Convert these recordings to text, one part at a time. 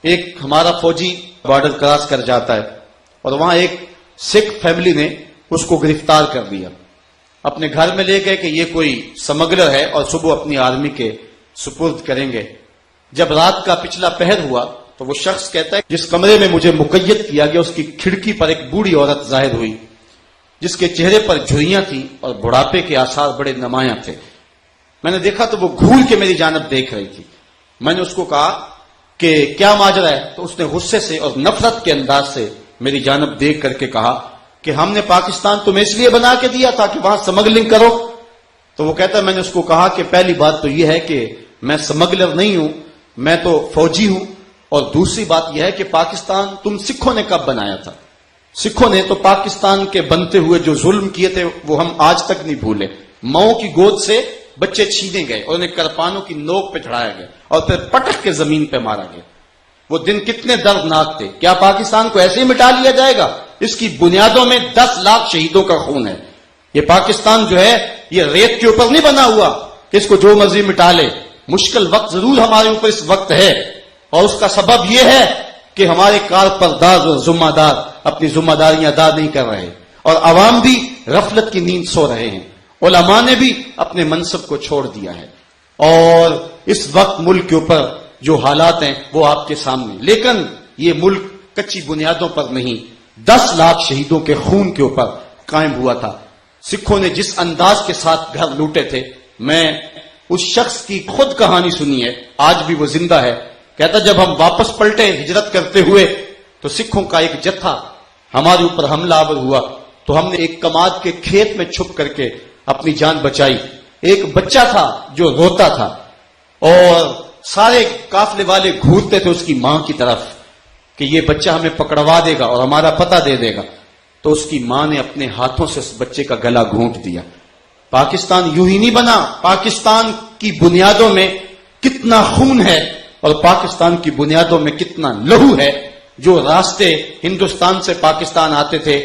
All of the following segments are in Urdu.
ایک ہمارا فوجی بارڈر کراس کر جاتا ہے اور وہاں ایک سکھ فیملی نے اس کو گرفتار کر دیا، اپنے گھر میں لے گئے کہ یہ کوئی سمگلر ہے اور صبح اپنی آرمی کے سپرد کریں گے۔ جب رات کا پچھلا پہر ہوا تو وہ شخص کہتا ہے جس کمرے میں مجھے مقید کیا گیا اس کی کھڑکی پر ایک بوڑھی عورت ظاہر ہوئی جس کے چہرے پر جھریاں تھیں اور بڑھاپے کے آثار بڑے نمایاں تھے۔ میں نے دیکھا تو وہ گھول کے میری جانب دیکھ رہی تھی۔ میں نے اس کو کہا کہ کیا ماجرا ہے، تو اس نے غصے سے اور نفرت کے انداز سے میری جانب دیکھ کر کے کہا کہ ہم نے پاکستان تمہیں اس لیے بنا کے دیا تھا کہ وہاں سمگلنگ کرو۔ تو وہ کہتا ہے میں نے اس کو کہا کہ پہلی بات تو یہ ہے کہ میں سمگلر نہیں ہوں، میں تو فوجی ہوں، اور دوسری بات یہ ہے کہ پاکستان تم سکھوں نے کب بنایا تھا؟ سکھوں نے تو پاکستان کے بنتے ہوئے جو ظلم کیے تھے وہ ہم آج تک نہیں بھولے۔ ماؤں کی گود سے بچے چھینے گئے اور انہیں کرپانوں کی نوک پہ چڑھایا گیا اور پھر پٹک کے زمین پہ مارا گیا۔ وہ دن کتنے دردناک تھے۔ کیا پاکستان کو ایسے ہی مٹا لیا جائے گا؟ اس کی بنیادوں میں 10 لاکھ شہیدوں کا خون ہے۔ یہ پاکستان جو ہے یہ ریت کے اوپر نہیں بنا ہوا کہ اس کو جو مرضی مٹا لے۔ مشکل وقت ضرور ہمارے اوپر اس وقت ہے، اور اس کا سبب یہ ہے کہ ہمارے کارپرداز اور ذمہ دار اپنی ذمہ داریاں ادا نہیں کر رہے، اور عوام بھی غفلت کی نیند سو رہے ہیں۔ علماء نے بھی اپنے منصب کو چھوڑ دیا ہے، اور اس وقت ملک کے اوپر جو حالات ہیں وہ آپ کے سامنے۔ لیکن یہ ملک کچی بنیادوں پر نہیں، 10 لاکھ شہیدوں کے خون کے اوپر قائم ہوا تھا۔ سکھوں نے جس انداز کے ساتھ گھر لوٹے تھے، میں اس شخص کی خود کہانی سنی ہے، آج بھی وہ زندہ ہے۔ کہتا جب ہم واپس پلٹے ہجرت کرتے ہوئے تو سکھوں کا ایک جتھا ہمارے اوپر حملہ آور ہوا، تو ہم نے ایک کماد کے کھیت میں چھپ کر کے اپنی جان بچائی۔ ایک بچہ تھا جو روتا تھا اور سارے قافلے والے گھورتے تھے اس کی ماں کی طرف کہ یہ بچہ ہمیں پکڑوا دے گا اور ہمارا پتہ دے دے گا، تو اس کی ماں نے اپنے ہاتھوں سے اس بچے کا گلا گھونٹ دیا۔ پاکستان یوں ہی نہیں بنا، پاکستان کی بنیادوں میں کتنا خون ہے اور پاکستان کی بنیادوں میں کتنا لہو ہے۔ جو راستے ہندوستان سے پاکستان آتے تھے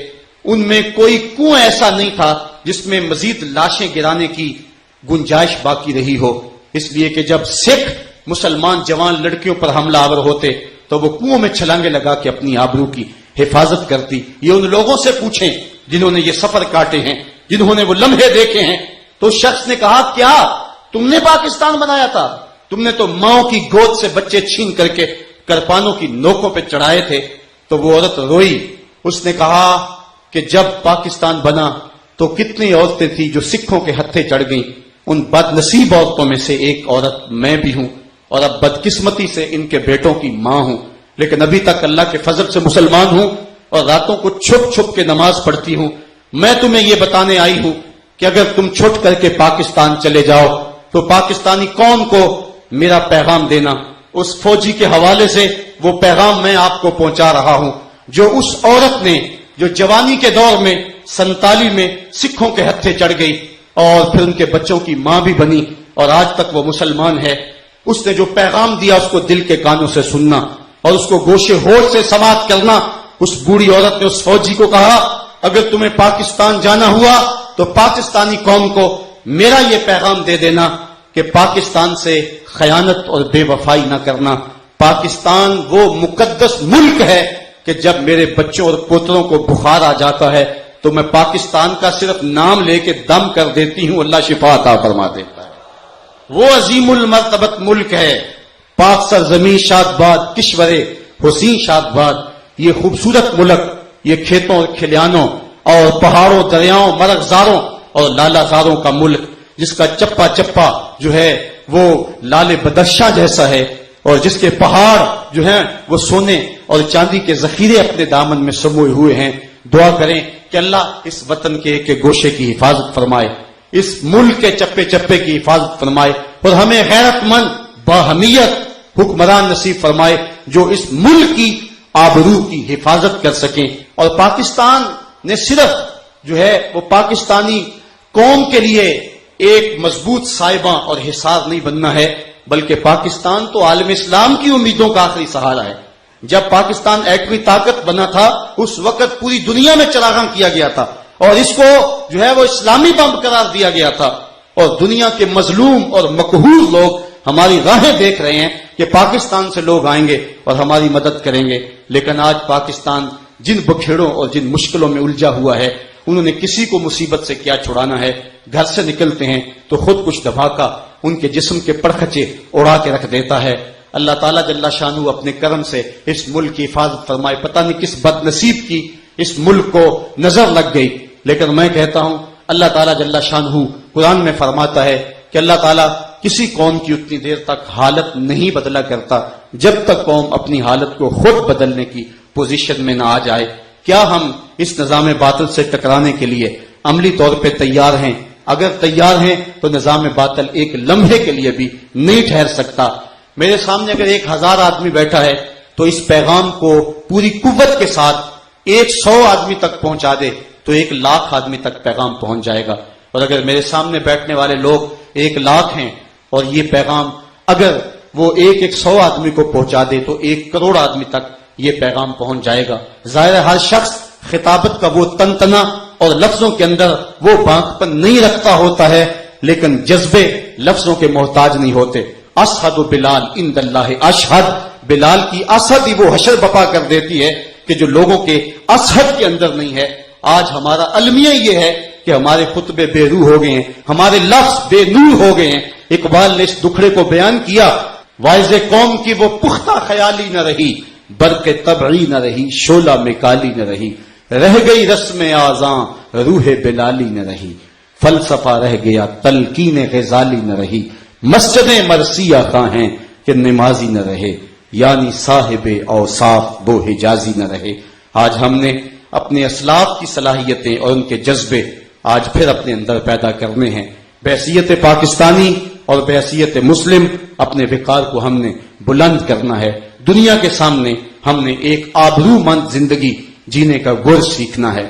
ان میں کوئی کنواں ایسا نہیں تھا جس میں مزید لاشیں گرانے کی گنجائش باقی رہی ہو، اس لیے کہ جب سکھ مسلمان جوان لڑکیوں پر حملہ آور ہوتے تو وہ کنووں میں چھلانگے لگا کے اپنی آبرو کی حفاظت کرتی۔ یہ ان لوگوں سے پوچھیں جنہوں نے یہ سفر کاٹے ہیں، جنہوں نے وہ لمحے دیکھے ہیں۔ تو شخص نے کہا کیا تم نے پاکستان بنایا تھا؟ تم نے تو ماؤں کی گود سے بچے چھین کر کے کرپانوں کی نوکوں پہ چڑھائے تھے۔ تو وہ عورت روئی، اس نے کہا کہ جب پاکستان بنا تو کتنی عورتیں تھیں جو سکھوں کے ہتھے چڑھ گئیں، ان بد نصیب عورتوں میں سے ایک عورت میں بھی ہوں، اور اب بدقسمتی سے ان کے بیٹوں کی ماں ہوں، لیکن ابھی تک اللہ کے فضل سے مسلمان ہوں اور راتوں کو چھپ چھپ کے نماز پڑھتی ہوں۔ میں تمہیں یہ بتانے آئی ہوں کہ اگر تم چھٹ کر کے پاکستان چلے جاؤ تو پاکستانی قوم کو میرا پیغام دینا۔ اس فوجی کے حوالے سے وہ پیغام میں آپ کو پہنچا رہا ہوں جو اس عورت نے جو جوانی کے دور میں 47 میں سکھوں کے ہتھے چڑھ گئی اور پھر ان کے بچوں کی ماں بھی بنی اور آج تک وہ مسلمان ہے۔ اس نے جو پیغام دیا اس کو دل کے کانوں سے سننا اور اس کو گوشے ہوش سے سماعت کرنا۔ اس بوڑھی عورت نے اس فوجی کو کہا اگر تمہیں پاکستان جانا ہوا تو پاکستانی قوم کو میرا یہ پیغام دے دینا کہ پاکستان سے خیانت اور بے وفائی نہ کرنا۔ پاکستان وہ مقدس ملک ہے کہ جب میرے بچوں اور پوتروں کو بخار آ جاتا ہے تو میں پاکستان کا صرف نام لے کے دم کر دیتی ہوں، اللہ شفا عطا فرما دیتا ہے۔ وہ عظیم المرتبت ملک ہے، پاک سرزمین شاد باد، کشور حسین شاد باد۔ یہ خوبصورت ملک، یہ کھیتوں اور کھلیانوں اور پہاڑوں، دریاؤں، مرغزاروں اور لالا زاروں کا ملک، جس کا چپا چپا جو ہے وہ لال بدخشاں جیسا ہے اور جس کے پہاڑ جو ہیں وہ سونے اور چاندی کے ذخیرے اپنے دامن میں سموئے ہوئے ہیں۔ دعا کریں کہ اللہ اس وطن کے ایک گوشے کی حفاظت فرمائے، اس ملک کے چپے چپے کی حفاظت فرمائے اور ہمیں غیرت مند باہمیت حکمران نصیب فرمائے جو اس ملک کی آبرو کی حفاظت کر سکیں۔ اور پاکستان نے صرف جو ہے وہ پاکستانی قوم کے لیے ایک مضبوط سائبہ اور حصار نہیں بننا ہے، بلکہ پاکستان تو عالم اسلام کی امیدوں کا آخری سہارا ہے۔ جب پاکستان ایٹمی طاقت بنا تھا اس وقت پوری دنیا میں چراغاں کیا گیا تھا اور اس کو جو ہے وہ اسلامی بم قرار دیا گیا تھا، اور دنیا کے مظلوم اور مقہور لوگ ہماری راہیں دیکھ رہے ہیں کہ پاکستان سے لوگ آئیں گے اور ہماری مدد کریں گے، لیکن آج پاکستان جن بکھیڑوں اور جن مشکلوں میں الجھا ہوا ہے، انہوں نے کسی کو مصیبت سے کیا چھڑانا ہے، گھر سے نکلتے ہیں تو خود کچھ دھماکہ ان کے جسم کے پرخچے اڑا کے رکھ دیتا ہے۔ اللہ تعالیٰ جل شانہ اپنے کرم سے اس ملک کی حفاظت فرمائے۔ پتہ نہیں کس بد نصیب کی اس ملک کو نظر لگ گئی، لیکن میں کہتا ہوں اللہ تعالیٰ جل شانہ قرآن میں فرماتا ہے کہ اللہ تعالیٰ کسی قوم کی اتنی دیر تک حالت نہیں بدلا کرتا جب تک قوم اپنی حالت کو خود بدلنے کی پوزیشن میں نہ آ جائے۔ کیا ہم اس نظام باطل سے ٹکرانے کے لیے عملی طور پہ تیار ہیں؟ اگر تیار ہیں تو نظام باطل ایک لمحے کے لیے بھی نہیں ٹھہر سکتا۔ میرے سامنے اگر 1000 آدمی بیٹھا ہے تو اس پیغام کو پوری قوت کے ساتھ 100 آدمی تک پہنچا دے تو 1,00,000 آدمی تک پیغام پہنچ جائے گا۔ اور اگر میرے سامنے بیٹھنے والے لوگ 1,00,000 ہیں اور یہ پیغام اگر وہ 100 آدمی کو پہنچا دے تو 1 کروڑ آدمی تک یہ پیغام پہنچ جائے گا۔ ظاہر ہے ہر شخص خطابت کا وہ تنتنا اور لفظوں کے اندر وہ بانک پن نہیں رکھتا ہوتا ہے، لیکن جذبے لفظوں کے محتاج نہیں ہوتے۔ اشہد بلال عند اللہ اشہد، بلال کی اشہد ہی وہ حشر بپا کر دیتی ہے کہ جو لوگوں کے اشہد کے اندر نہیں ہے۔ آج ہمارا المیہ یہ ہے کہ ہمارے خطبے بے روح ہو گئے ہیں، ہمارے لفظ بے نور ہو گئے ہیں۔ اقبال نے اس دکھڑے کو بیان کیا، واعظ قوم کی وہ پختہ خیالی نہ رہی، برق طبعی نہ رہی، شعلہ میں کالی نہ رہی، رہ گئی رسم آذاں روح بلالی نہ رہی، فلسفہ رہ گیا تلقین غزالی نہ رہی، مسجدیں مرثیہ خواہ ہیں کہ نمازی نہ رہے، یعنی صاحب اوصاف وہ حجازی نہ رہے۔ آج ہم نے اپنے اسلاف کی صلاحیتیں اور ان کے جذبے آج پھر اپنے اندر پیدا کرنے ہیں۔ بحیثیت پاکستانی اور بحیثیت مسلم اپنے وقار کو ہم نے بلند کرنا ہے۔ دنیا کے سامنے ہم نے ایک آبرومند زندگی جینے کا گر سیکھنا ہے۔